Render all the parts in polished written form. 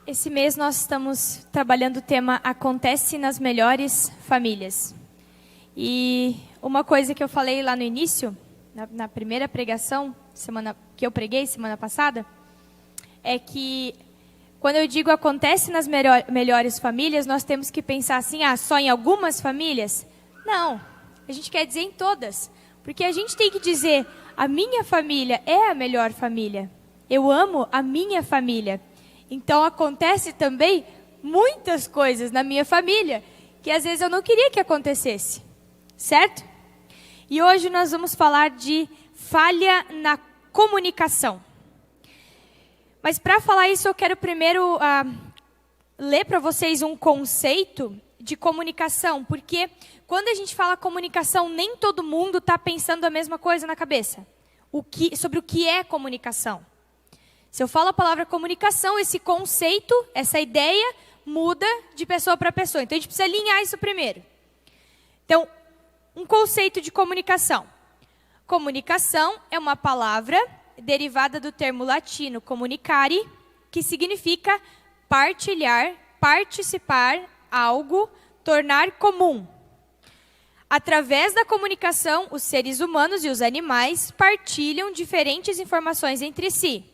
Esse mês nós estamos trabalhando o tema Acontece nas Melhores Famílias. E uma coisa que eu falei lá no início, na primeira pregação, que eu preguei semana passada, é que quando eu digo acontece nas melhores famílias, nós temos que pensar assim, só em algumas famílias? Não, a gente quer dizer em todas. Porque a gente tem que dizer, a minha família é a melhor família. Eu amo a minha família. Então acontece também muitas coisas na minha família que às vezes eu não queria que acontecesse. Certo? E hoje nós vamos falar de falha na comunicação. Mas para falar isso eu quero primeiro ler para vocês um conceito de comunicação. Porque quando a gente fala comunicação, nem todo mundo está pensando a mesma coisa na cabeça. Sobre o que é comunicação. Se eu falo a palavra comunicação, esse conceito, essa ideia, muda de pessoa para pessoa. Então, a gente precisa alinhar isso primeiro. Então, um conceito de comunicação. Comunicação é uma palavra derivada do termo latino comunicare, que significa partilhar, participar, algo, tornar comum. Através da comunicação, os seres humanos e os animais partilham diferentes informações entre si,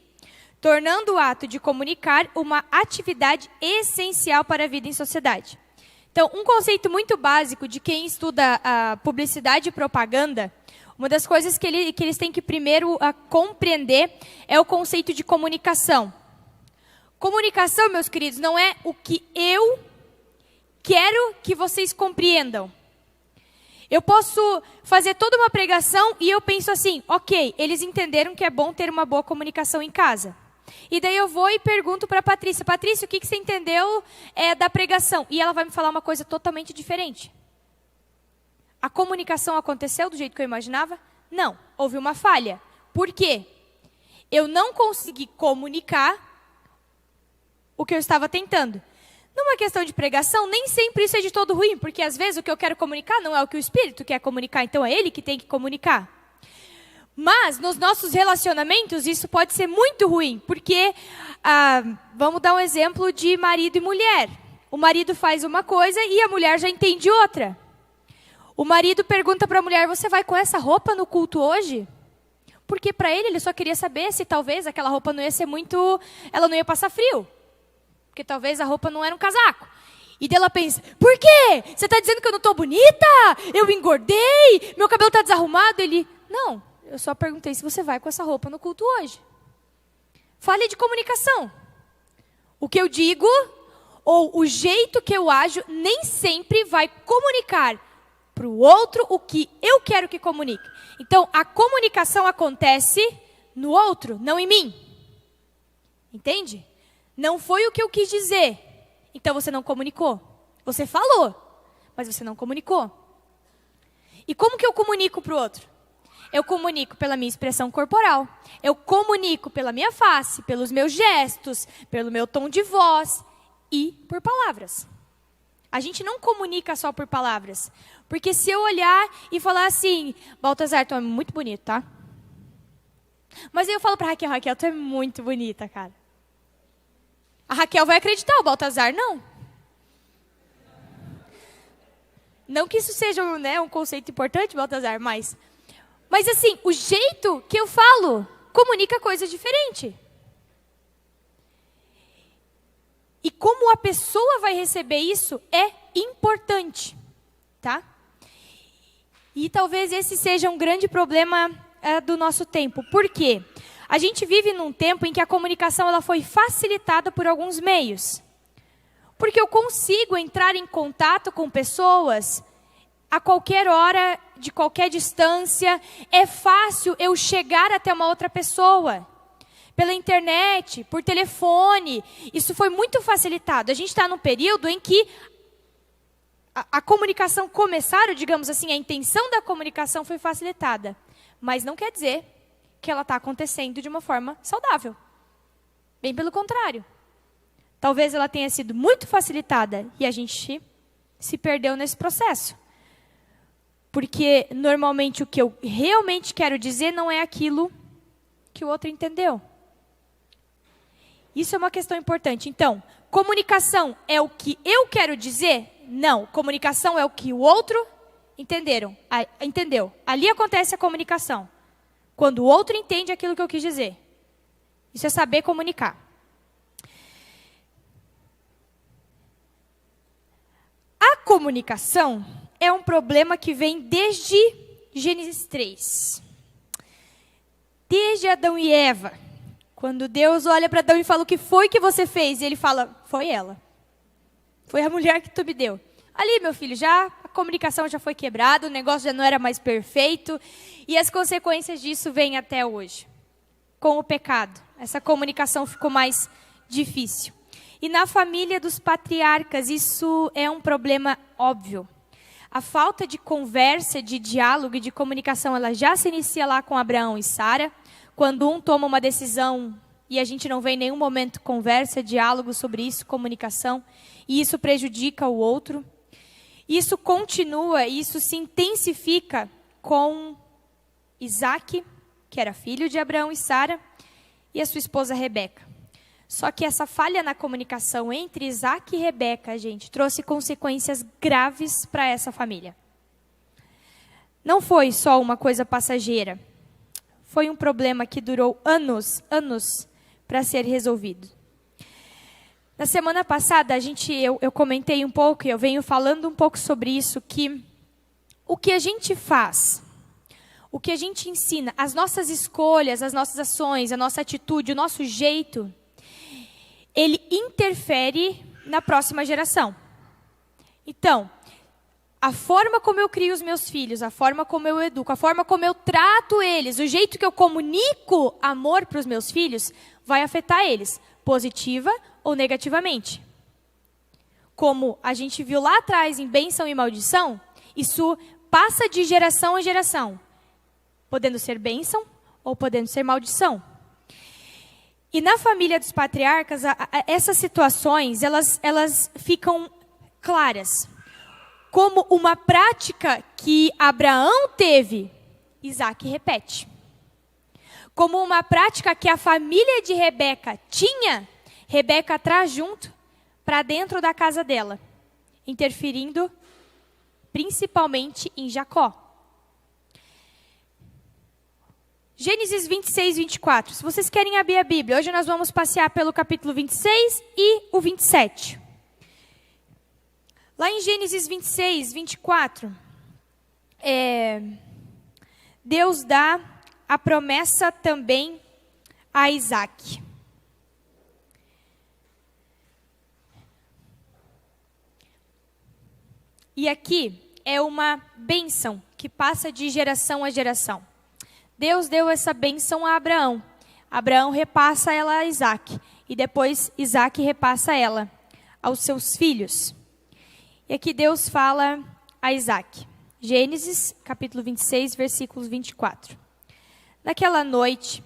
tornando o ato de comunicar uma atividade essencial para a vida em sociedade. Então, um conceito muito básico de quem estuda a publicidade e propaganda, uma das coisas que eles têm que primeiro compreender é o conceito de comunicação. Comunicação, meus queridos, não é o que eu quero que vocês compreendam. Eu posso fazer toda uma pregação e eu penso assim, ok, eles entenderam que é bom ter uma boa comunicação em casa. E daí eu vou e pergunto para a Patrícia, Patrícia, o que você entendeu da pregação? E ela vai me falar uma coisa totalmente diferente. A comunicação aconteceu do jeito que eu imaginava? Não, houve uma falha. Por quê? Eu não consegui comunicar o que eu estava tentando. Numa questão de pregação, nem sempre isso é de todo ruim, porque às vezes o que eu quero comunicar não é o que o Espírito quer comunicar, então é ele que tem que comunicar. Mas, nos nossos relacionamentos, isso pode ser muito ruim, porque, vamos dar um exemplo de marido e mulher. O marido faz uma coisa e a mulher já entende outra. O marido pergunta para a mulher, você vai com essa roupa no culto hoje? Porque para ele só queria saber se talvez aquela roupa não ia ser muito, ela não ia passar frio. Porque talvez a roupa não era um casaco. E daí ela pensa, por quê? Você está dizendo que eu não estou bonita? Eu engordei? Meu cabelo está desarrumado? Ele, não, eu só perguntei se você vai com essa roupa no culto hoje. Falha de comunicação. O que eu digo, ou o jeito que eu ajo, nem sempre vai comunicar para o outro o que eu quero que comunique. Então, a comunicação acontece no outro, não em mim. Entende? Não foi o que eu quis dizer. Então você não comunicou. Você falou, mas você não comunicou. E como que eu comunico para o outro? Eu comunico pela minha expressão corporal. Eu comunico pela minha face, pelos meus gestos, pelo meu tom de voz e por palavras. A gente não comunica só por palavras. Porque se eu olhar e falar assim, Baltazar, tu é muito bonito, tá? Mas aí eu falo para Raquel, tu é muito bonita, cara. A Raquel vai acreditar, o Baltazar não. Não que isso seja um conceito importante, Baltazar, mas assim, o jeito que eu falo comunica coisa diferente. E como a pessoa vai receber isso é importante, tá? E talvez esse seja um grande problema do nosso tempo. Por quê? A gente vive num tempo em que a comunicação ela foi facilitada por alguns meios. Porque eu consigo entrar em contato com pessoas a qualquer hora, de qualquer distância. É fácil eu chegar até uma outra pessoa. Pela internet, por telefone. Isso foi muito facilitado. A gente está num período em que a comunicação começaram, digamos assim, a intenção da comunicação foi facilitada. Mas não quer dizer que ela está acontecendo de uma forma saudável. Bem pelo contrário. Talvez ela tenha sido muito facilitada e a gente se perdeu nesse processo. Porque, normalmente, o que eu realmente quero dizer não é aquilo que o outro entendeu. Isso é uma questão importante. Então, comunicação é o que eu quero dizer? Não. Comunicação é o que o outro entendeu. Ali acontece a comunicação. Quando o outro entende aquilo que eu quis dizer. Isso é saber comunicar. A comunicação é um problema que vem desde Gênesis 3. Desde Adão e Eva. Quando Deus olha para Adão e fala, o que foi que você fez? E ele fala, foi ela. Foi a mulher que tu me deu. Ali, meu filho, a comunicação já foi quebrada, o negócio já não era mais perfeito. E as consequências disso vêm até hoje. Com o pecado. Essa comunicação ficou mais difícil. E na família dos patriarcas, isso é um problema óbvio. A falta de conversa, de diálogo e de comunicação, ela já se inicia lá com Abraão e Sara. Quando um toma uma decisão e a gente não vê em nenhum momento conversa, diálogo sobre isso, comunicação, e isso prejudica o outro. Isso continua, isso se intensifica com Isaac, que era filho de Abraão e Sara, e a sua esposa Rebeca. Só que essa falha na comunicação entre Isaac e Rebeca, gente, trouxe consequências graves para essa família. Não foi só uma coisa passageira. Foi um problema que durou anos para ser resolvido. Na semana passada, eu comentei um pouco, e eu venho falando um pouco sobre isso, que o que a gente faz, o que a gente ensina, as nossas escolhas, as nossas ações, a nossa atitude, o nosso jeito, ele interfere na próxima geração. Então, a forma como eu crio os meus filhos, a forma como eu educo, a forma como eu trato eles, o jeito que eu comunico amor para os meus filhos, vai afetar eles, positiva ou negativamente. Como a gente viu lá atrás em bênção e maldição, isso passa de geração em geração, podendo ser bênção ou podendo ser maldição. E na família dos patriarcas, essas situações, elas ficam claras. Como uma prática que Abraão teve, Isaac repete. Como uma prática que a família de Rebeca tinha, Rebeca traz junto para dentro da casa dela, interferindo principalmente em Jacó. Gênesis 26, 24. Se vocês querem abrir a Bíblia, hoje nós vamos passear pelo capítulo 26 e o 27. Lá em Gênesis 26, 24, Deus dá a promessa também a Isaac. E aqui é uma bênção que passa de geração a geração. Deus deu essa bênção a Abraão. Abraão repassa ela a Isaac. E depois Isaac repassa ela aos seus filhos. E aqui Deus fala a Isaac. Gênesis, capítulo 26, versículos 24. Naquela noite,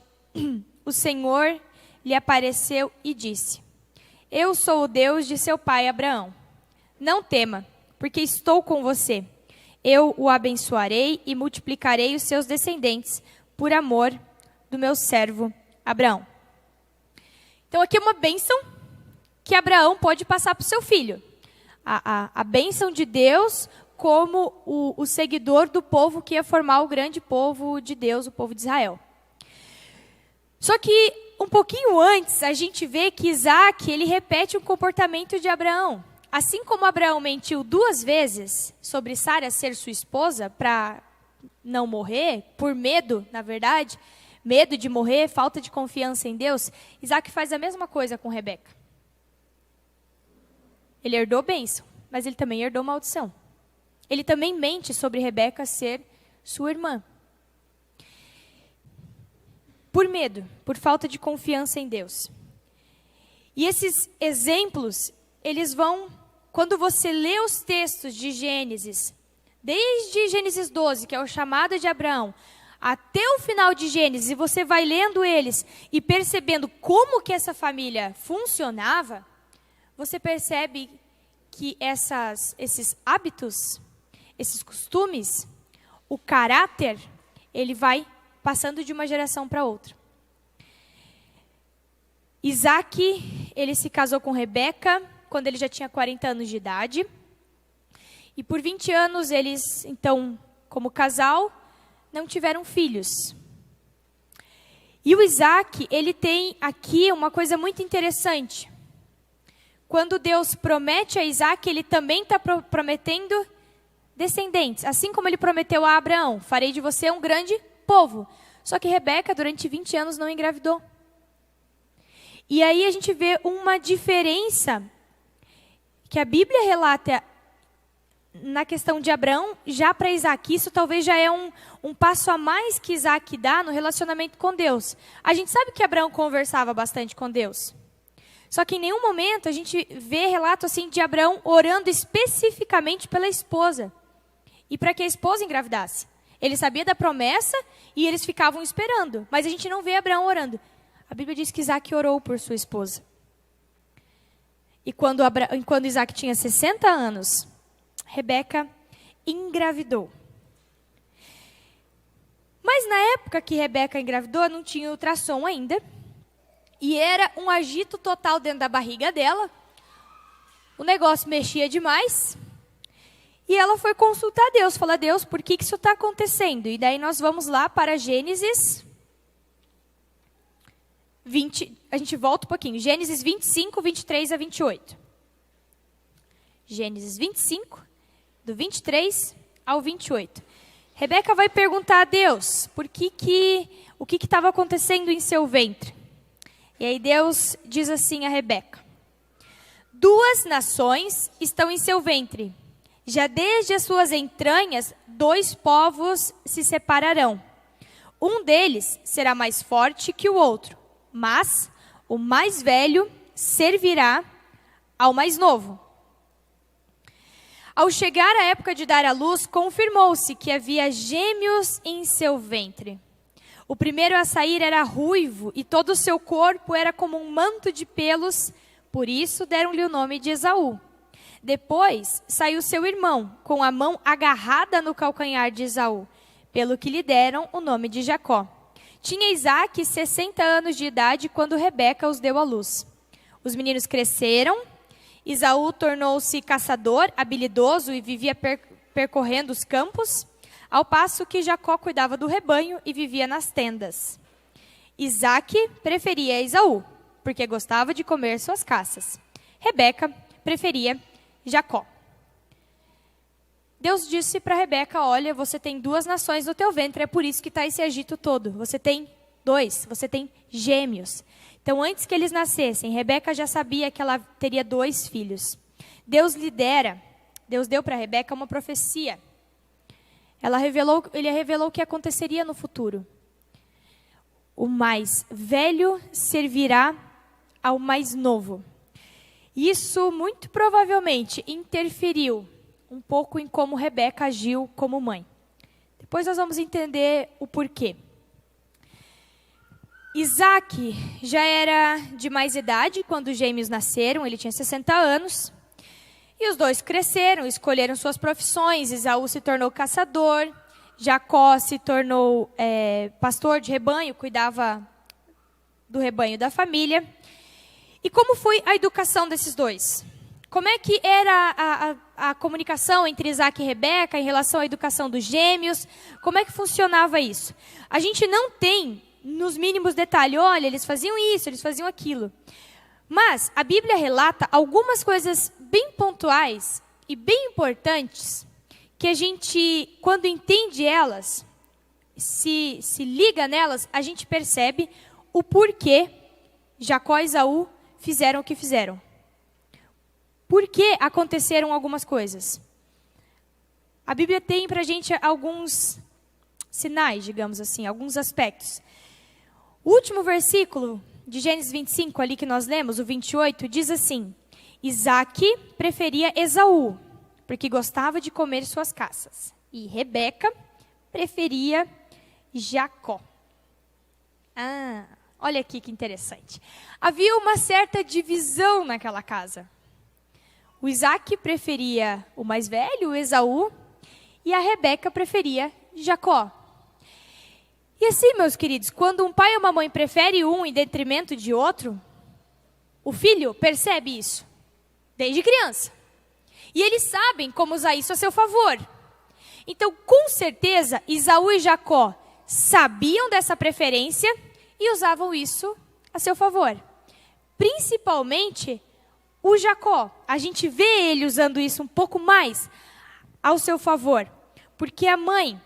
o Senhor lhe apareceu e disse: Eu sou o Deus de seu pai Abraão. Não tema, porque estou com você. Eu o abençoarei e multiplicarei os seus descendentes por amor do meu servo Abraão. Então aqui é uma bênção que Abraão pode passar para o seu filho. A bênção de Deus como o seguidor do povo que ia formar o grande povo de Deus, o povo de Israel. Só que um pouquinho antes, a gente vê que Isaac, ele repete o comportamento de Abraão. Assim como Abraão mentiu 2 vezes sobre Sara ser sua esposa para não morrer, por medo, na verdade, medo de morrer, falta de confiança em Deus, Isaac faz a mesma coisa com Rebeca. Ele herdou bênção, mas ele também herdou maldição. Ele também mente sobre Rebeca ser sua irmã. Por medo, por falta de confiança em Deus. E esses exemplos, eles vão, quando você lê os textos de Gênesis, desde Gênesis 12, que é o chamado de Abraão, até o final de Gênesis, e você vai lendo eles e percebendo como que essa família funcionava, você percebe que esses hábitos, esses costumes, o caráter, ele vai passando de uma geração para outra. Isaac, ele se casou com Rebeca quando ele já tinha 40 anos de idade. E por 20 anos eles, então, como casal, não tiveram filhos. E o Isaac, ele tem aqui uma coisa muito interessante. Quando Deus promete a Isaac, ele também está prometendo descendentes. Assim como ele prometeu a Abraão, farei de você um grande povo. Só que Rebeca, durante 20 anos, não engravidou. E aí a gente vê uma diferença que a Bíblia relata na questão de Abraão, já para Isaac. Isso talvez já é um passo a mais que Isaac dá no relacionamento com Deus. A gente sabe que Abraão conversava bastante com Deus. Só que em nenhum momento a gente vê relato assim de Abraão orando especificamente pela esposa. E para que a esposa engravidasse. Ele sabia da promessa e eles ficavam esperando. Mas a gente não vê Abraão orando. A Bíblia diz que Isaac orou por sua esposa. E quando Isaac tinha 60 anos, Rebeca engravidou. Mas na época que Rebeca engravidou, não tinha ultrassom ainda. E era um agito total dentro da barriga dela. O negócio mexia demais. E ela foi consultar Deus. Falar, Deus, por que isso está acontecendo? E daí nós vamos lá para Gênesis 20. A gente volta um pouquinho. Gênesis 25, 23 a 28. Gênesis 25, do 23 ao 28. Rebeca vai perguntar a Deus o que estava acontecendo em seu ventre. E aí Deus diz assim a Rebeca: 2 nações estão em seu ventre. Já desde as suas entranhas, 2 povos se separarão. Um deles será mais forte que o outro, mas o mais velho servirá ao mais novo. Ao chegar a época de dar à luz, confirmou-se que havia gêmeos em seu ventre. O primeiro a sair era ruivo e todo o seu corpo era como um manto de pelos, por isso deram-lhe o nome de Esaú. Depois saiu seu irmão, com a mão agarrada no calcanhar de Esaú, pelo que lhe deram o nome de Jacó. Tinha Isaac 60 anos de idade quando Rebeca os deu à luz. Os meninos cresceram. Esaú tornou-se caçador, habilidoso e vivia percorrendo os campos, ao passo que Jacó cuidava do rebanho e vivia nas tendas. Isaac preferia Esaú, porque gostava de comer suas caças. Rebeca preferia Jacó. Deus disse para Rebeca, olha, você tem 2 nações no teu ventre, é por isso que está esse agito todo. Você tem 2, você tem gêmeos. Então, antes que eles nascessem, Rebeca já sabia que ela teria 2 filhos. Deus deu para Rebeca uma profecia. Ele revelou o que aconteceria no futuro. O mais velho servirá ao mais novo. Isso, muito provavelmente, interferiu um pouco em como Rebeca agiu como mãe. Depois nós vamos entender o porquê. Isaac já era de mais idade quando os gêmeos nasceram, ele tinha 60 anos. E os 2 cresceram, escolheram suas profissões. Esaú se tornou caçador, Jacó se tornou pastor de rebanho, cuidava do rebanho da família. E como foi a educação desses 2? Como é que era a comunicação entre Isaac e Rebeca em relação à educação dos gêmeos? Como é que funcionava isso? A gente não tem nos mínimos detalhes, olha, eles faziam isso, eles faziam aquilo. Mas a Bíblia relata algumas coisas bem pontuais e bem importantes que a gente, quando entende elas, se liga nelas, a gente percebe o porquê Jacó e Esaú fizeram o que fizeram. Por que aconteceram algumas coisas? A Bíblia tem para a gente alguns sinais, digamos assim, alguns aspectos. O último versículo de Gênesis 25, ali que nós lemos, o 28, diz assim: Isaac preferia Esaú, porque gostava de comer suas caças. E Rebeca preferia Jacó. Olha aqui que interessante. Havia uma certa divisão naquela casa. O Isaac preferia o mais velho, o Esaú, e a Rebeca preferia Jacó. E assim, meus queridos, quando um pai ou uma mãe prefere um em detrimento de outro, O filho percebe isso desde criança. E eles sabem como usar isso a seu favor. Então, com certeza, Esaú e Jacó sabiam dessa preferência e usavam isso a seu favor. Principalmente o Jacó. A gente vê ele usando isso um pouco mais ao seu favor, porque a mãe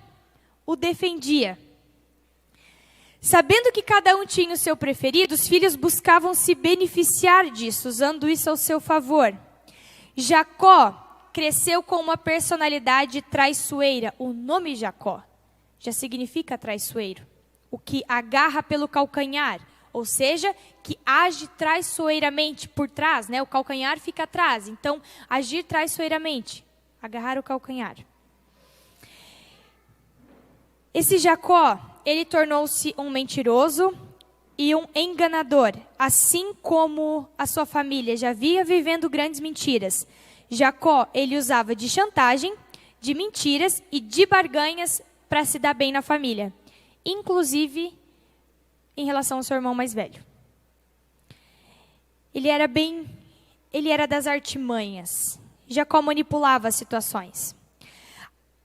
o defendia. Sabendo que cada um tinha o seu preferido, os filhos buscavam se beneficiar disso, usando isso ao seu favor. Jacó cresceu com uma personalidade traiçoeira. O nome Jacó já significa traiçoeiro. O que agarra pelo calcanhar, ou seja, que age traiçoeiramente por trás, né? O calcanhar fica atrás, então agir traiçoeiramente, agarrar o calcanhar. Esse Jacó, ele tornou-se um mentiroso e um enganador, assim como a sua família já vinha vivendo grandes mentiras. Jacó, ele usava de chantagem, de mentiras e de barganhas para se dar bem na família, inclusive em relação ao seu irmão mais velho. Ele era das artimanhas. Jacó manipulava as situações.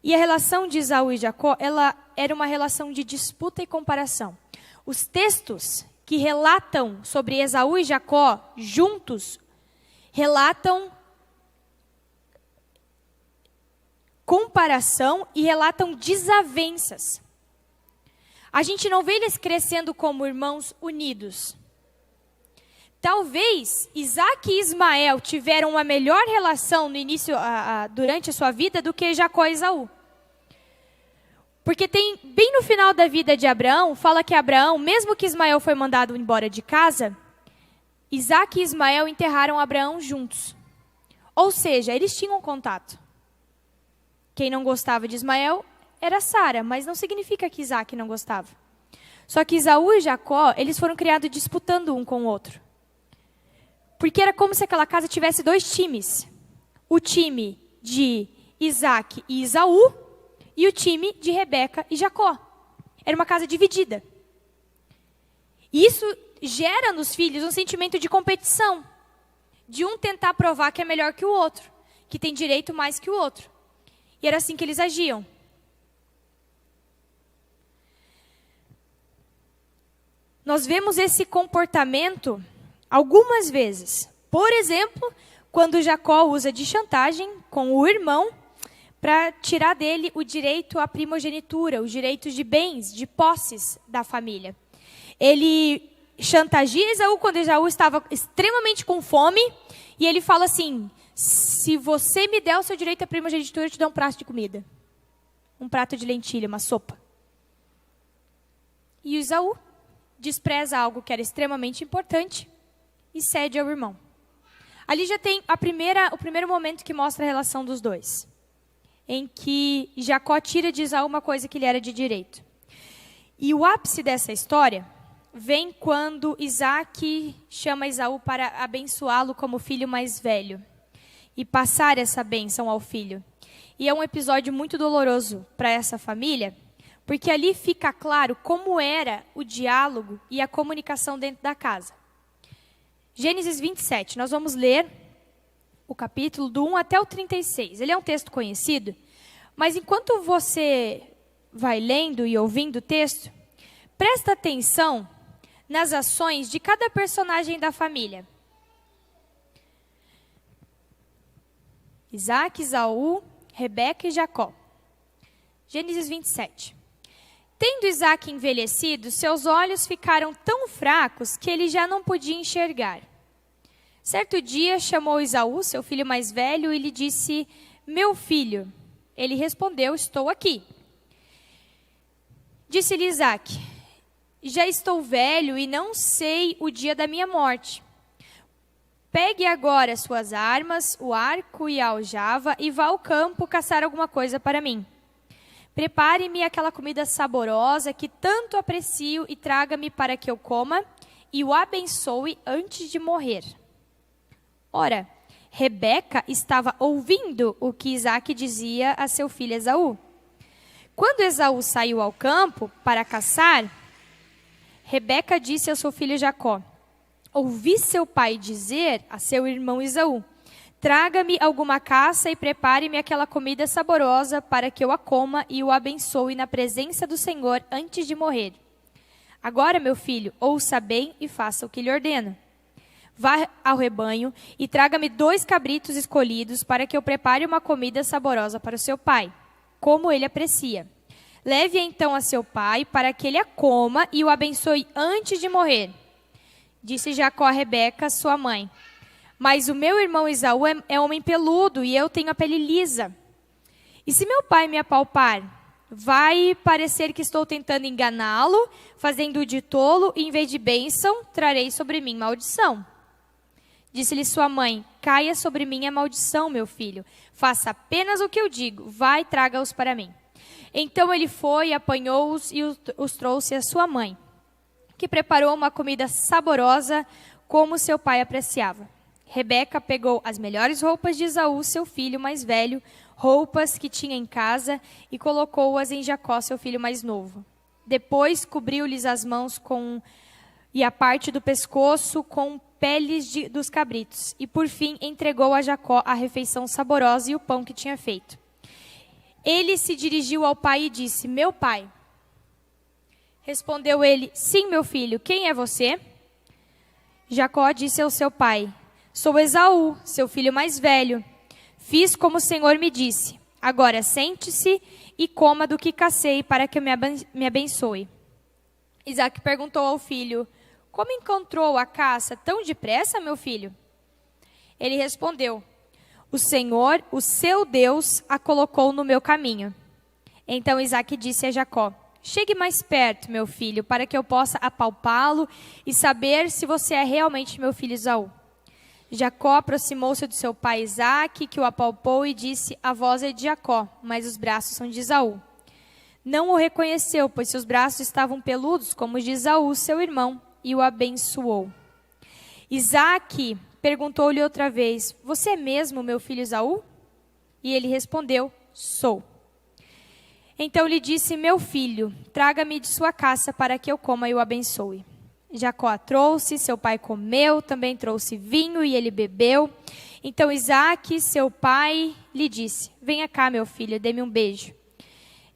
E a relação de Esaú e Jacó, ela era uma relação de disputa e comparação. Os textos que relatam sobre Esaú e Jacó juntos, relatam comparação e relatam desavenças. A gente não vê eles crescendo como irmãos unidos. Talvez Isaac e Ismael tiveram uma melhor relação no início, durante a sua vida, do que Jacó e Esaú. Porque tem, bem no final da vida de Abraão, fala que Abraão, mesmo que Ismael foi mandado embora de casa, Isaac e Ismael enterraram Abraão juntos. Ou seja, eles tinham contato. Quem não gostava de Ismael era Sara, mas não significa que Isaac não gostava. Só que Esaú e Jacó, eles foram criados disputando um com o outro. Porque era como se aquela casa tivesse dois times. O time de Isaac e Esaú e o time de Rebeca e Jacó. Era uma casa dividida. E isso gera nos filhos um sentimento de competição. De um tentar provar que é melhor que o outro. Que tem direito mais que o outro. E era assim que eles agiam. Nós vemos esse comportamento algumas vezes. Por exemplo, quando Jacó usa de chantagem com o irmão para tirar dele o direito à primogenitura, os direitos de bens, de posses da família. Ele chantageia Esaú quando Esaú estava extremamente com fome e ele fala assim: se você me der o seu direito à primogenitura, eu te dou um prato de comida. Um prato de lentilha, uma sopa. E Esaú despreza algo que era extremamente importante e cede ao irmão. Ali já tem o primeiro momento que mostra a relação dos dois. Em que Jacó tira de Esaú uma coisa que lhe era de direito. E o ápice dessa história vem quando Isaac chama Esaú para abençoá-lo como filho mais velho. E passar essa bênção ao filho. E é um episódio muito doloroso para essa família, porque ali fica claro como era o diálogo e a comunicação dentro da casa. Gênesis 27, nós vamos ler o capítulo do 1 até o 36. Ele é um texto conhecido, mas enquanto você vai lendo e ouvindo o texto, presta atenção nas ações de cada personagem da família. Isaac, Esaú, Rebeca e Jacó. Gênesis 27. Tendo Isaac envelhecido, seus olhos ficaram tão fracos que ele já não podia enxergar. Certo dia chamou Esaú, seu filho mais velho, e lhe disse: meu filho. Ele respondeu: estou aqui. Disse-lhe Isaac: já estou velho e não sei o dia da minha morte. Pegue agora suas armas, o arco e a aljava, e vá ao campo caçar alguma coisa para mim. Prepare-me aquela comida saborosa que tanto aprecio e traga-me para que eu coma e o abençoe antes de morrer. Ora, Rebeca estava ouvindo o que Isaac dizia a seu filho Esaú. Quando Esaú saiu ao campo para caçar, Rebeca disse ao seu filho Jacó: ouvi seu pai dizer a seu irmão Esaú: traga-me alguma caça e prepare-me aquela comida saborosa para que eu a coma e o abençoe na presença do Senhor antes de morrer. Agora, meu filho, ouça bem e faça o que lhe ordeno. Vá ao rebanho e traga-me 2 cabritos escolhidos para que eu prepare uma comida saborosa para o seu pai, como ele aprecia. Leve-a então a seu pai para que ele a coma e o abençoe antes de morrer. Disse Jacó a Rebeca, sua mãe: mas o meu irmão Esaú é homem peludo e eu tenho a pele lisa. E se meu pai me apalpar, vai parecer que estou tentando enganá-lo, fazendo-o de tolo, e em vez de bênção, trarei sobre mim maldição. Disse-lhe sua mãe: caia sobre mim a maldição, meu filho. Faça apenas o que eu digo. Vai, traga-os para mim. Então ele foi, apanhou-os e os trouxe a sua mãe, que preparou uma comida saborosa, como seu pai apreciava. Rebeca pegou as melhores roupas de Esaú, seu filho mais velho, roupas que tinha em casa, e colocou-as em Jacó, seu filho mais novo. Depois cobriu-lhes as mãos e a parte do pescoço com peles dos cabritos. E por fim entregou a Jacó a refeição saborosa e o pão que tinha feito. Ele se dirigiu ao pai e disse: meu pai. Respondeu ele: sim, meu filho, quem é você? Jacó disse ao seu pai: sou Esaú, seu filho mais velho. Fiz como o Senhor me disse. Agora sente-se e coma do que cacei para que eu me abençoe. Isaque perguntou ao filho: como encontrou a caça tão depressa, meu filho? Ele respondeu: o Senhor, o seu Deus, a colocou no meu caminho. Então Isaque disse a Jacó: chegue mais perto, meu filho, para que eu possa apalpá-lo e saber se você é realmente meu filho Esaú. Jacó aproximou-se do seu pai Isaque, que o apalpou e disse: a voz é de Jacó, mas os braços são de Esaú. Não o reconheceu, pois seus braços estavam peludos como os de Esaú, seu irmão, e o abençoou. Isaque perguntou-lhe outra vez: você é mesmo meu filho Esaú? E ele respondeu: sou. Então lhe disse: meu filho, traga-me de sua caça para que eu coma e o abençoe. Jacó a trouxe, seu pai comeu, também trouxe vinho e ele bebeu. Então Isaque, seu pai, lhe disse: venha cá, meu filho, dê-me um beijo.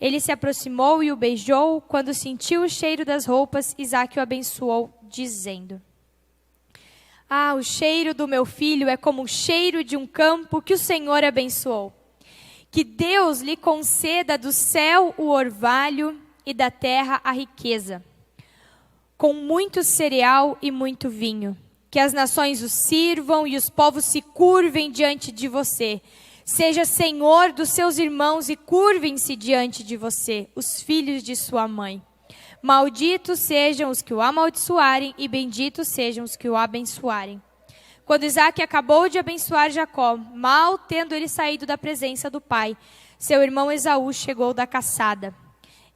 Ele se aproximou e o beijou. Quando sentiu o cheiro das roupas, Isaque o abençoou, dizendo: ah, o cheiro do meu filho é como o cheiro de um campo que o Senhor abençoou. Que Deus lhe conceda do céu o orvalho e da terra a riqueza, com muito cereal e muito vinho. Que as nações o sirvam e os povos se curvem diante de você. Seja senhor dos seus irmãos e curvem-se diante de você, os filhos de sua mãe. Malditos sejam os que o amaldiçoarem e benditos sejam os que o abençoarem. Quando Isaque acabou de abençoar Jacó, mal tendo ele saído da presença do pai, seu irmão Esaú chegou da caçada.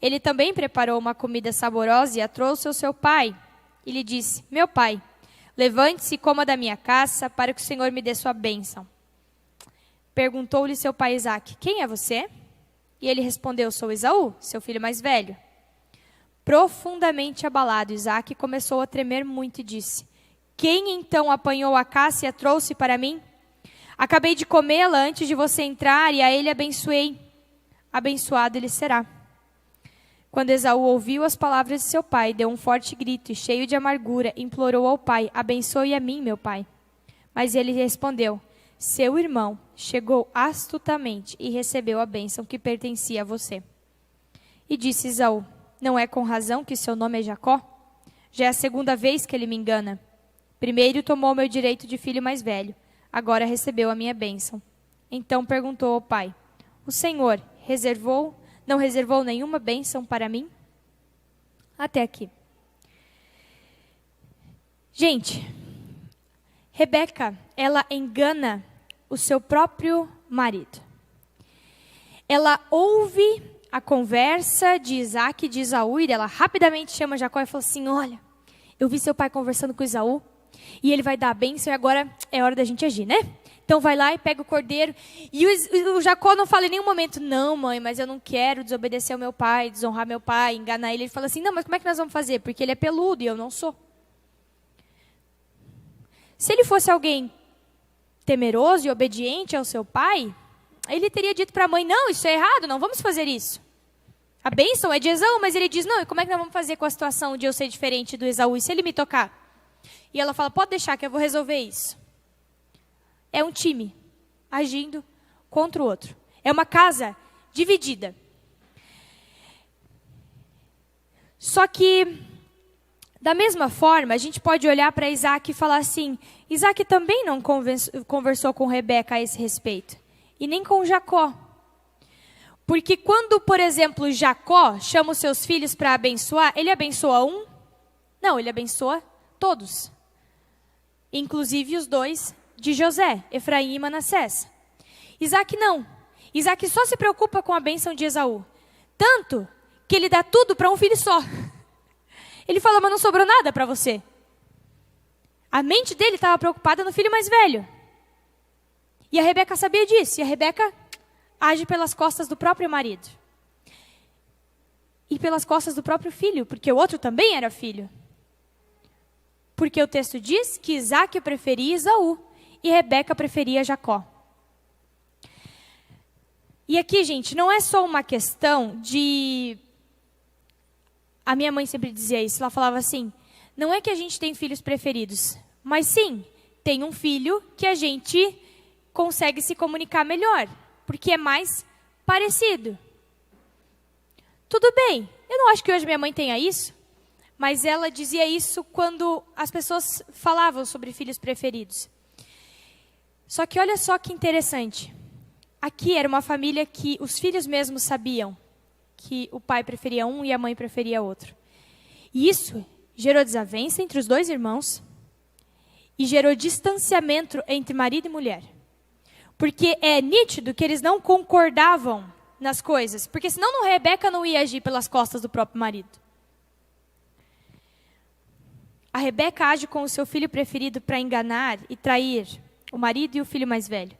Ele também preparou uma comida saborosa e a trouxe ao seu pai. E lhe disse: meu pai, levante-se e coma da minha caça, para que o Senhor me dê sua bênção. Perguntou-lhe seu pai Isaque: quem é você? E ele respondeu: sou Esaú, seu filho mais velho. Profundamente abalado, Isaque começou a tremer muito e disse: quem então apanhou a caça e a trouxe para mim? Acabei de comê-la antes de você entrar e a ele abençoei. Abençoado ele será. Quando Esaú ouviu as palavras de seu pai, deu um forte grito e, cheio de amargura, implorou ao pai: abençoe a mim, meu pai. Mas ele respondeu: seu irmão chegou astutamente e recebeu a bênção que pertencia a você. E disse Esaú: não é com razão que seu nome é Jacó? Já é a segunda vez que ele me engana. Primeiro tomou meu direito de filho mais velho, agora recebeu a minha bênção. Então perguntou ao pai: o Senhor não reservou nenhuma bênção para mim? Até aqui. Gente, Rebeca, ela engana o seu próprio marido. Ela ouve a conversa de Isaque e de Esaú, e ela rapidamente chama Jacó e fala assim: olha, eu vi seu pai conversando com Esaú, e ele vai dar a bênção, e agora é hora da gente agir, né? Então vai lá e pega o cordeiro. E o Jacó não fala em nenhum momento: não, mãe, mas eu não quero desobedecer ao meu pai, desonrar meu pai, enganar ele. Ele fala assim: não, mas como é que nós vamos fazer? Porque ele é peludo e eu não sou. Se ele fosse alguém temeroso e obediente ao seu pai, ele teria dito para a mãe, não, isso é errado, não vamos fazer isso. A bênção é de Esaú, mas ele diz, não, e como é que nós vamos fazer com a situação de eu ser diferente do Esaú? E se ele me tocar? E ela fala, pode deixar que eu vou resolver isso. É um time agindo contra o outro. É uma casa dividida. Só que, da mesma forma, a gente pode olhar para Isaac e falar assim, Isaac também não conversou com Rebeca a esse respeito. E nem com Jacó. Porque quando, por exemplo, Jacó chama os seus filhos para abençoar, ele abençoa um? Não, ele abençoa todos. Inclusive os dois de José, Efraim e Manassés. Isaac não. Isaac só se preocupa com a bênção de Esaú. Tanto que ele dá tudo para um filho só. Ele fala, mas não sobrou nada para você. A mente dele estava preocupada no filho mais velho. E a Rebeca sabia disso. E a Rebeca age pelas costas do próprio marido. E pelas costas do próprio filho, porque o outro também era filho. Porque o texto diz que Isaac preferia Esaú e Rebeca preferia Jacó. E aqui, gente, não é só uma questão de... A minha mãe sempre dizia isso, ela falava assim, não é que a gente tem filhos preferidos, mas sim, tem um filho que a gente consegue se comunicar melhor, porque é mais parecido. Tudo bem, eu não acho que hoje minha mãe tenha isso, mas ela dizia isso quando as pessoas falavam sobre filhos preferidos. Só que olha só que interessante. Aqui era uma família que os filhos mesmos sabiam que o pai preferia um e a mãe preferia outro. E isso gerou desavença entre os dois irmãos e gerou distanciamento entre marido e mulher. Porque é nítido que eles não concordavam nas coisas, porque senão Rebeca não ia agir pelas costas do próprio marido. A Rebeca age com o seu filho preferido para enganar e trair o marido e o filho mais velho.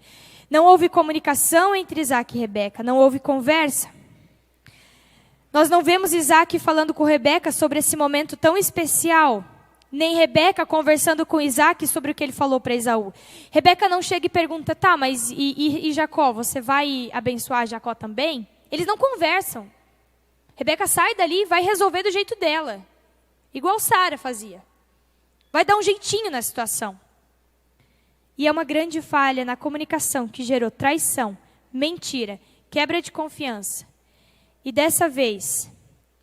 Não houve comunicação entre Isaac e Rebeca, não houve conversa. Nós não vemos Isaac falando com Rebeca sobre esse momento tão especial, nem Rebeca conversando com Isaac sobre o que ele falou para Esaú. Rebeca não chega e pergunta, tá, mas e Jacó, você vai abençoar Jacó também? Eles não conversam. Rebeca sai dali e vai resolver do jeito dela, igual Sara fazia. Vai dar um jeitinho na situação. E é uma grande falha na comunicação que gerou traição, mentira, quebra de confiança. E dessa vez,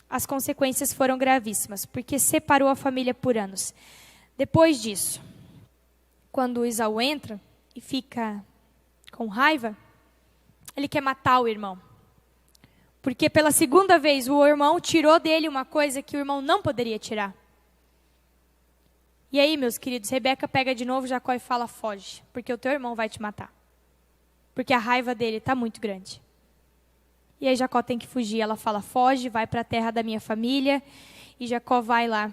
as consequências foram gravíssimas, porque separou a família por anos. Depois disso, quando Esaú entra e fica com raiva, ele quer matar o irmão. Porque pela segunda vez o irmão tirou dele uma coisa que o irmão não poderia tirar. E aí, meus queridos, Rebeca pega de novo Jacó e fala, foge, porque o teu irmão vai te matar. Porque a raiva dele está muito grande. E aí Jacó tem que fugir. Ela fala, foge, vai para a terra da minha família. E Jacó vai lá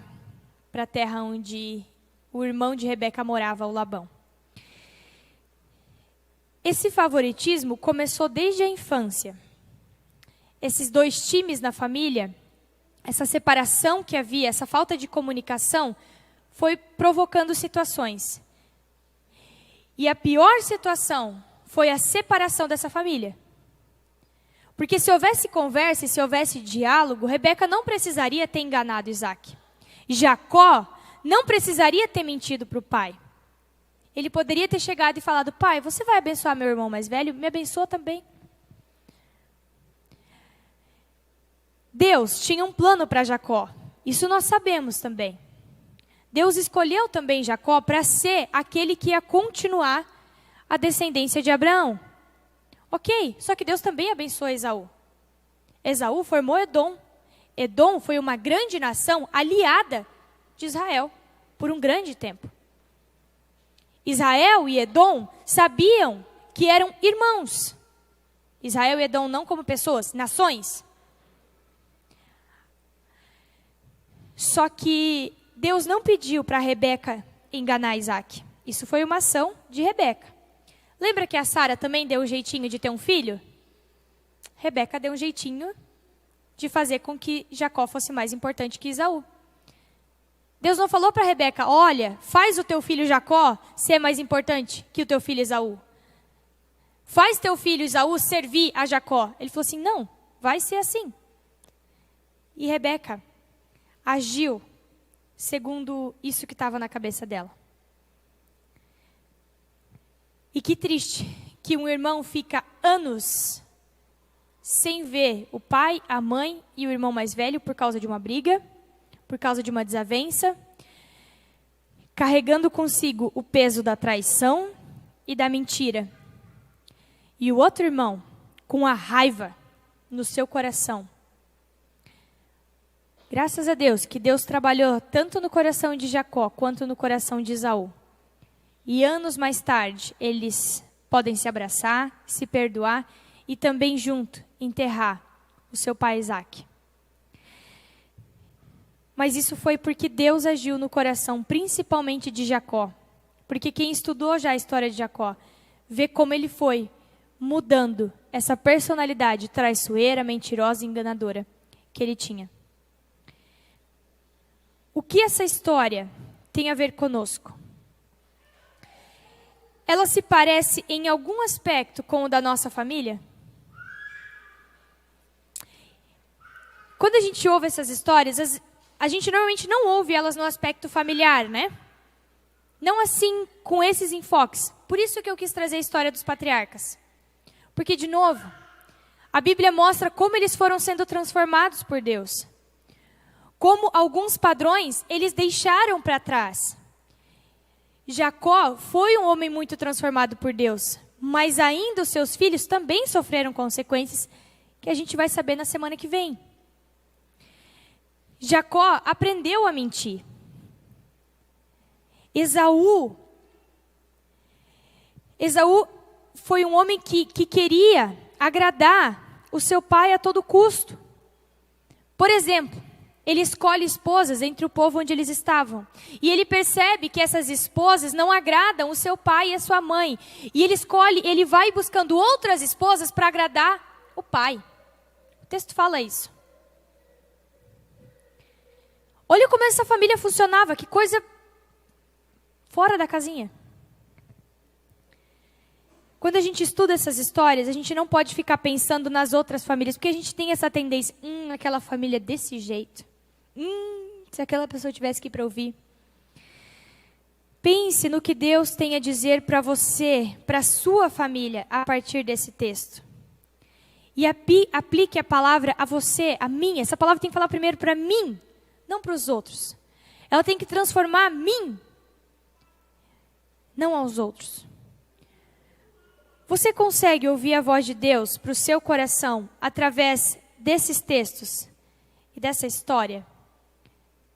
para a terra onde o irmão de Rebeca morava, o Labão. Esse favoritismo começou desde a infância. Esses dois times na família, essa separação que havia, essa falta de comunicação, foi provocando situações. E a pior situação foi a separação dessa família. Porque se houvesse conversa e se houvesse diálogo, Rebeca não precisaria ter enganado Isaac. Jacó não precisaria ter mentido para o pai. Ele poderia ter chegado e falado, pai, você vai abençoar meu irmão mais velho? Me abençoa também. Deus tinha um plano para Jacó. Isso nós sabemos também. Deus escolheu também Jacó para ser aquele que ia continuar a descendência de Abraão. Ok, só que Deus também abençoou Esaú. Esaú formou Edom. Edom foi uma grande nação aliada de Israel por um grande tempo. Israel e Edom sabiam que eram irmãos. Israel e Edom não como pessoas, nações. Só que Deus não pediu para Rebeca enganar Isaac. Isso foi uma ação de Rebeca. Lembra que a Sara também deu um jeitinho de ter um filho? Rebeca deu um jeitinho de fazer com que Jacó fosse mais importante que Esaú. Deus não falou para Rebeca, olha, faz o teu filho Jacó ser mais importante que o teu filho Esaú. Faz teu filho Esaú servir a Jacó. Ele falou assim, não, vai ser assim. E Rebeca agiu segundo isso que estava na cabeça dela. E que triste que um irmão fica anos sem ver o pai, a mãe e o irmão mais velho por causa de uma briga, por causa de uma desavença, carregando consigo o peso da traição e da mentira. E o outro irmão, com a raiva no seu coração. Graças a Deus, que Deus trabalhou tanto no coração de Jacó, quanto no coração de Esaú. E anos mais tarde, eles podem se abraçar, se perdoar, e também junto, enterrar o seu pai Isaque. Mas isso foi porque Deus agiu no coração, principalmente de Jacó. Porque quem estudou já a história de Jacó, vê como ele foi mudando essa personalidade traiçoeira, mentirosa e enganadora que ele tinha. O que essa história tem a ver conosco? Ela se parece em algum aspecto com o da nossa família? Quando a gente ouve essas histórias, a gente normalmente não ouve elas no aspecto familiar, né? Não assim, com esses enfoques. Por isso que eu quis trazer a história dos patriarcas. Porque, de novo, a Bíblia mostra como eles foram sendo transformados por Deus. Como alguns padrões eles deixaram para trás. Jacó foi um homem muito transformado por Deus, mas ainda os seus filhos também sofreram consequências que a gente vai saber na semana que vem. Jacó aprendeu a mentir. Esaú foi um homem que queria agradar o seu pai a todo custo. Por exemplo, ele escolhe esposas entre o povo onde eles estavam. E ele percebe que essas esposas não agradam o seu pai e a sua mãe. E ele vai buscando outras esposas para agradar o pai. O texto fala isso. Olha como essa família funcionava, que coisa fora da casinha. Quando a gente estuda essas histórias, a gente não pode ficar pensando nas outras famílias, porque a gente tem essa tendência, aquela família desse jeito. Se aquela pessoa tivesse que ir para ouvir. Pense no que Deus tem a dizer para você, para a sua família, a partir desse texto. E aplique a palavra a você, a mim. Essa palavra tem que falar primeiro para mim, não para os outros. Ela tem que transformar a mim, não aos outros. Você consegue ouvir a voz de Deus para o seu coração através desses textos e dessa história?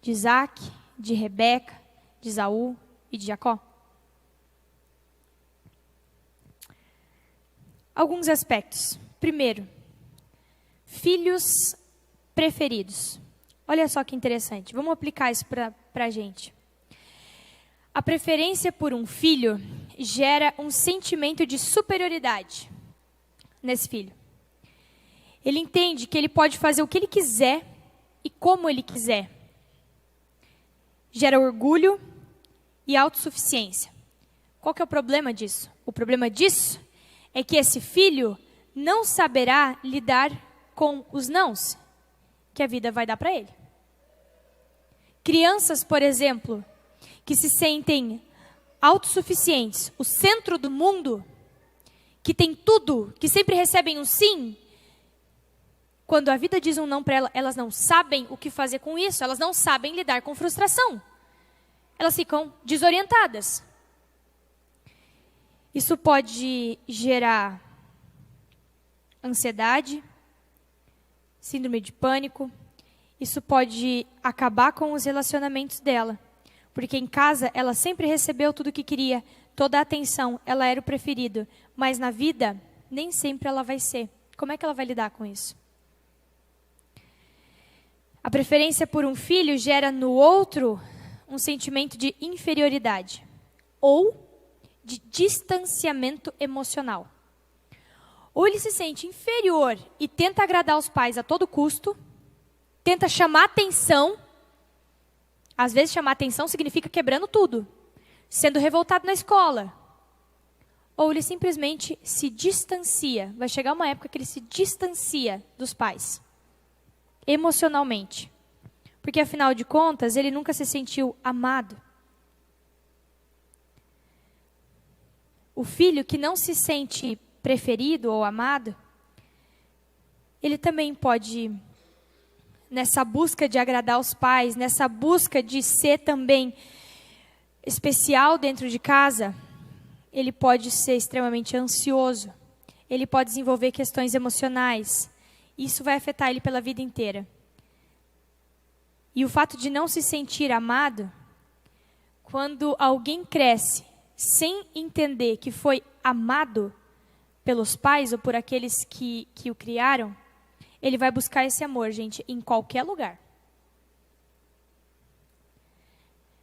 De Isaque, de Rebeca, de Esaú e de Jacó? Alguns aspectos. Primeiro, filhos preferidos. Olha só que interessante. Vamos aplicar isso para a gente. A preferência por um filho gera um sentimento de superioridade nesse filho. Ele entende que ele pode fazer o que ele quiser e como ele quiser. Gera orgulho e autossuficiência. Qual que é o problema disso? O problema disso é que esse filho não saberá lidar com os nãos que a vida vai dar para ele. Crianças, por exemplo, que se sentem autossuficientes, o centro do mundo, que tem tudo, que sempre recebem um sim, quando a vida diz um não para elas não sabem o que fazer com isso, elas não sabem lidar com frustração. Elas ficam desorientadas. Isso pode gerar ansiedade, síndrome de pânico. Isso pode acabar com os relacionamentos dela. Porque em casa ela sempre recebeu tudo o que queria, toda a atenção, ela era o preferido. Mas na vida, nem sempre ela vai ser. Como é que ela vai lidar com isso? A preferência por um filho gera no outro um sentimento de inferioridade ou de distanciamento emocional. Ou ele se sente inferior e tenta agradar os pais a todo custo, tenta chamar atenção, Às vezes chamar atenção significa quebrando tudo, sendo revoltado na escola. Ou ele simplesmente se distancia. Vai chegar uma época que ele se distancia dos pais, emocionalmente. Porque, afinal de contas, ele nunca se sentiu amado. O filho que não se sente preferido ou amado, ele também pode, nessa busca de agradar os pais, nessa busca de ser também especial dentro de casa, ele pode ser extremamente ansioso. Ele pode desenvolver questões emocionais. Isso vai afetar ele pela vida inteira. E o fato de não se sentir amado, quando alguém cresce sem entender que foi amado pelos pais ou por aqueles que o criaram, ele vai buscar esse amor, gente, em qualquer lugar.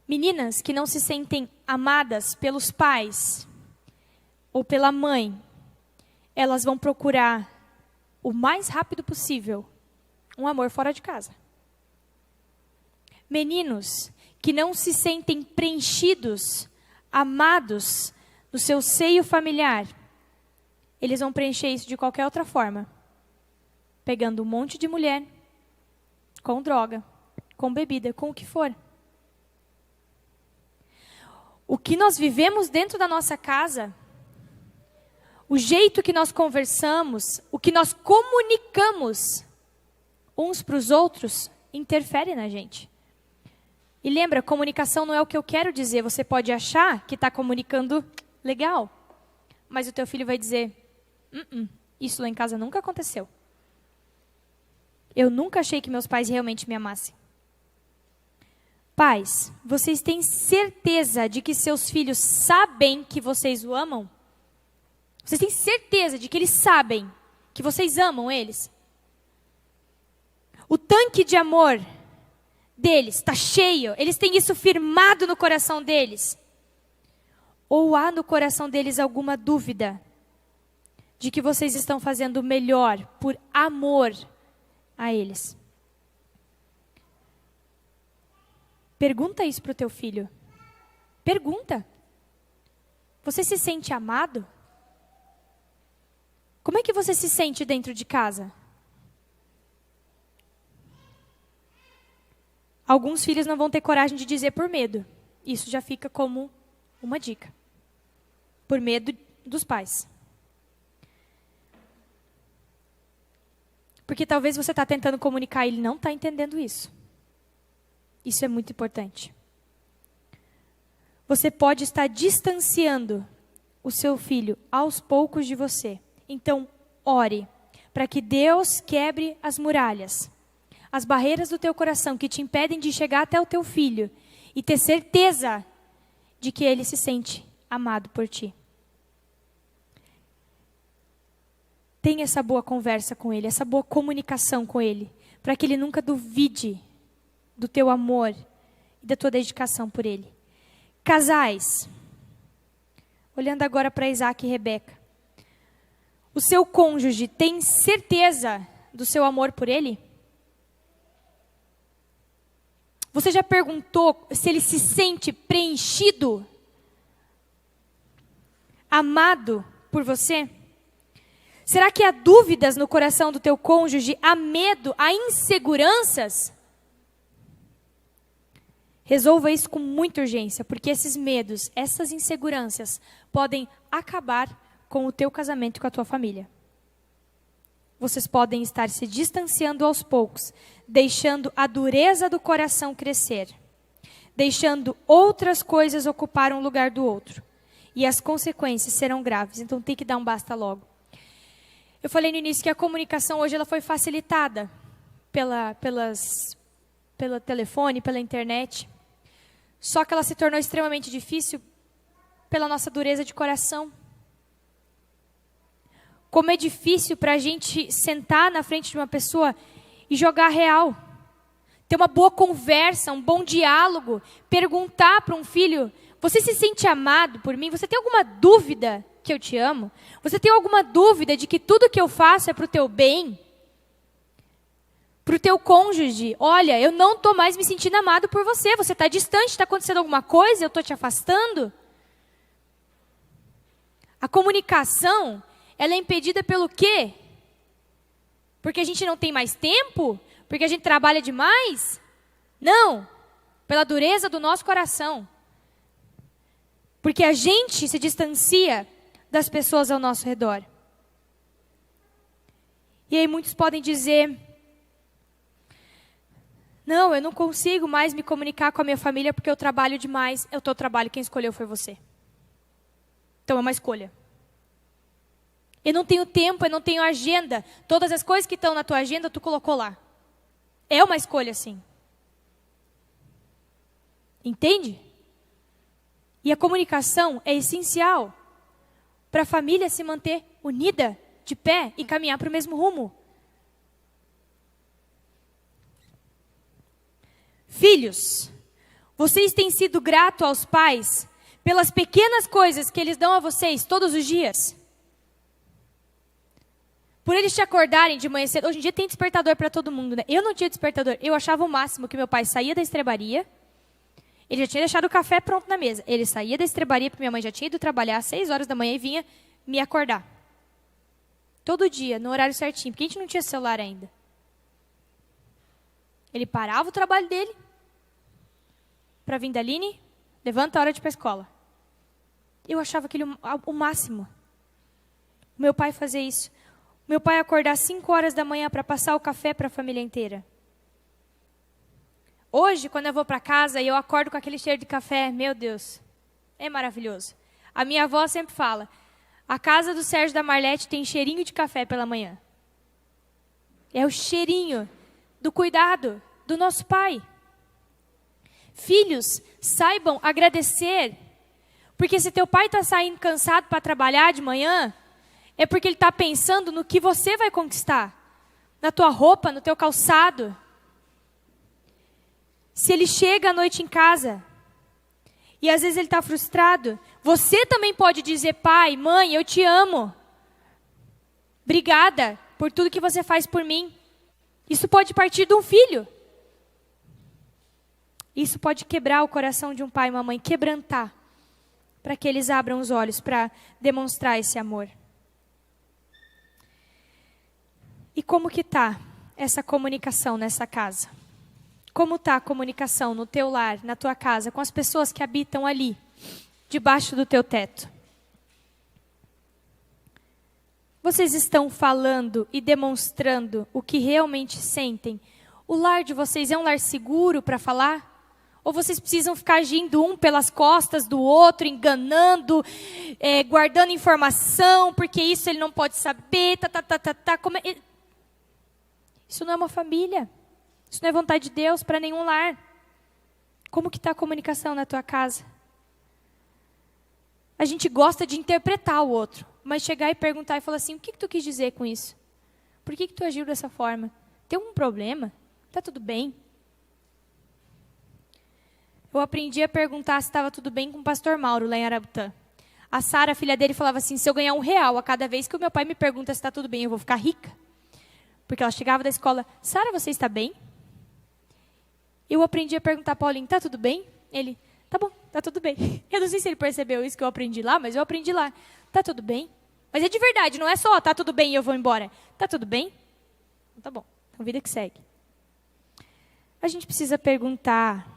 Meninas que não se sentem amadas pelos pais ou pela mãe, elas vão procurar o mais rápido possível um amor fora de casa. Meninos que não se sentem preenchidos, amados no seu seio familiar, eles vão preencher isso de qualquer outra forma. Pegando um monte de mulher, com droga, com bebida, com o que for. O que nós vivemos dentro da nossa casa, o jeito que nós conversamos, o que nós comunicamos uns para os outros, interfere na gente. E lembra, comunicação não é o que eu quero dizer. Você pode achar que está comunicando legal, mas o teu filho vai dizer, isso lá em casa nunca aconteceu. Eu nunca achei que meus pais realmente me amassem. Pais, vocês têm certeza de que seus filhos sabem que vocês o amam? Vocês têm certeza de que eles sabem que vocês amam eles? O tanque de amor deles está cheio? Eles têm isso firmado no coração deles? Ou há no coração deles alguma dúvida de que vocês estão fazendo o melhor por amor a eles? Pergunta isso para o teu filho. Pergunta. Você se sente amado? Como é que você se sente dentro de casa? Alguns filhos não vão ter coragem de dizer por medo. Isso já fica como uma dica. Por medo dos pais. Porque talvez você está tentando comunicar e ele não está entendendo isso. Isso é muito importante. Você pode estar distanciando o seu filho aos poucos de você. Então, ore para que Deus quebre as muralhas, as barreiras do teu coração que te impedem de chegar até o teu filho e ter certeza de que ele se sente amado por ti. Tenha essa boa conversa com ele, essa boa comunicação com ele, para que ele nunca duvide do teu amor e da tua dedicação por ele. Casais, olhando agora para Isaac e Rebeca, o seu cônjuge tem certeza do seu amor por ele? Você já perguntou se ele se sente preenchido, amado por você? Será que há dúvidas no coração do teu cônjuge? Há medo? Há inseguranças? Resolva isso com muita urgência, porque esses medos, essas inseguranças podem acabar com o teu casamento e com a tua família. Vocês podem estar se distanciando aos poucos, deixando a dureza do coração crescer, deixando outras coisas ocupar um lugar do outro. E as consequências serão graves, então tem que dar um basta logo. Eu falei no início que a comunicação hoje ela foi facilitada pelo telefone, pela internet. Só que ela se tornou extremamente difícil pela nossa dureza de coração. Como é difícil para a gente sentar na frente de uma pessoa e jogar real. Ter uma boa conversa, um bom diálogo. Perguntar para um filho, você se sente amado por mim? Você tem alguma dúvida que eu te amo? Você tem alguma dúvida de que tudo que eu faço é para o teu bem? Para o teu cônjuge, olha, eu não estou mais me sentindo amado por você. Você está distante, está acontecendo alguma coisa, eu estou te afastando. A comunicação, ela é impedida pelo quê? Porque a gente não tem mais tempo? Porque a gente trabalha demais? Não, pela dureza do nosso coração. Porque a gente se distancia das pessoas ao nosso redor. E aí muitos podem dizer, não, eu não consigo mais me comunicar com a minha família porque eu trabalho demais. É o teu trabalho, quem escolheu foi você. Então é uma escolha. Eu não tenho tempo, eu não tenho agenda. Todas as coisas que estão na tua agenda, tu colocou lá. É uma escolha, sim. Entende? E a comunicação é essencial para a família se manter unida, de pé e caminhar para o mesmo rumo. Filhos, vocês têm sido gratos aos pais pelas pequenas coisas que eles dão a vocês todos os dias? Por eles te acordarem de manhã cedo. Hoje em dia tem despertador para todo mundo, né? Eu não tinha despertador. Eu achava o máximo que meu pai saía da estrebaria. Ele já tinha deixado o café pronto na mesa. Ele saía da estrebaria porque minha mãe já tinha ido trabalhar às 6 horas da manhã e vinha me acordar. Todo dia, no horário certinho, porque a gente não tinha celular ainda. Ele parava o trabalho dele para vir da Aline, levanta a hora de ir para a escola. Eu achava aquilo o máximo. Meu pai fazia isso. Meu pai acordar às 5 horas da manhã para passar o café para a família inteira. Hoje, quando eu vou para casa e eu acordo com aquele cheiro de café, meu Deus, é maravilhoso. A minha avó sempre fala, a casa do Sérgio da Marlete tem cheirinho de café pela manhã. É o cheirinho do cuidado do nosso pai. Filhos, saibam agradecer, porque se teu pai está saindo cansado para trabalhar de manhã, é porque ele está pensando no que você vai conquistar, na tua roupa, no teu calçado. Se ele chega à noite em casa, e às vezes ele está frustrado, você também pode dizer, pai, mãe, eu te amo. Obrigada por tudo que você faz por mim. Isso pode partir de um filho. Isso pode quebrar o coração de um pai e uma mãe, quebrantar, para que eles abram os olhos para demonstrar esse amor. E como que está essa comunicação nessa casa? Como está a comunicação no teu lar, na tua casa, com as pessoas que habitam ali, debaixo do teu teto? Vocês estão falando e demonstrando o que realmente sentem? O lar de vocês é um lar seguro para falar? Ou vocês precisam ficar agindo um pelas costas do outro, enganando, guardando informação, porque isso ele não pode saber, como é? Isso não é uma família. Isso não é vontade de Deus para nenhum lar. Como que está a comunicação na tua casa? A gente gosta de interpretar o outro, mas chegar e perguntar e falar assim, o que tu quis dizer com isso? Por que tu agiu dessa forma? Tem algum problema? Está tudo bem? Eu aprendi a perguntar se estava tudo bem com o pastor Mauro, lá em Arabutã. A Sara, filha dele, falava assim, se eu ganhar R$1 a cada vez que o meu pai me pergunta se está tudo bem, eu vou ficar rica. Porque ela chegava da escola, Sara, você está bem? Eu aprendi a perguntar, Paulinho, está tudo bem? Ele, tá bom, tá tudo bem. Eu não sei se ele percebeu isso que eu aprendi lá, mas eu aprendi lá. Tá tudo bem? Mas é de verdade, não é só, tá tudo bem e eu vou embora. Tá tudo bem? Tá bom, então vida que segue. A gente precisa perguntar.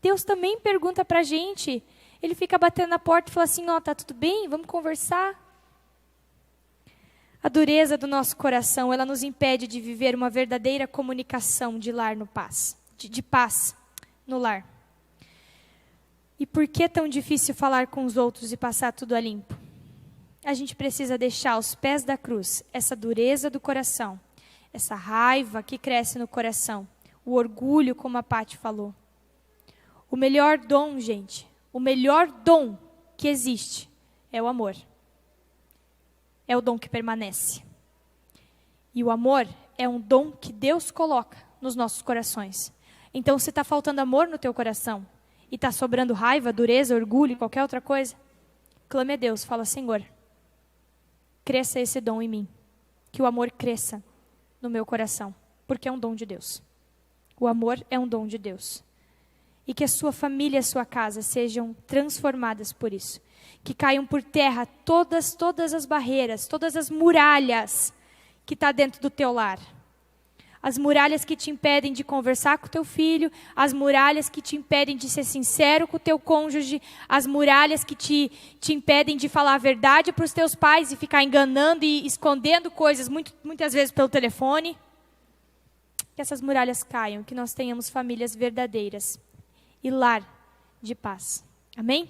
Deus também pergunta pra gente. Ele fica batendo na porta e fala assim, ó, tá tudo bem? Vamos conversar? A dureza do nosso coração, ela nos impede de viver uma verdadeira comunicação de lar no paz, de paz no lar. E por que é tão difícil falar com os outros e passar tudo a limpo? A gente precisa deixar aos pés da cruz essa dureza do coração, essa raiva que cresce no coração, o orgulho, como a Paty falou. O melhor dom, gente, o melhor dom que existe é o amor. É o dom que permanece. E o amor é um dom que Deus coloca nos nossos corações. Então, se está faltando amor no teu coração, e está sobrando raiva, dureza, orgulho, qualquer outra coisa, clame a Deus, fala, Senhor, cresça esse dom em mim. Que o amor cresça no meu coração. porque é um dom de Deus. O amor é um dom de Deus. E que a sua família e a sua casa sejam transformadas por isso. Que caiam por terra todas as barreiras, todas as muralhas que está dentro do teu lar. As muralhas que te impedem de conversar com o teu filho, as muralhas que te impedem de ser sincero com o teu cônjuge, as muralhas que te impedem de falar a verdade para os teus pais e ficar enganando e escondendo coisas muitas vezes pelo telefone. Que essas muralhas caiam, que nós tenhamos famílias verdadeiras e lar de paz. Amém?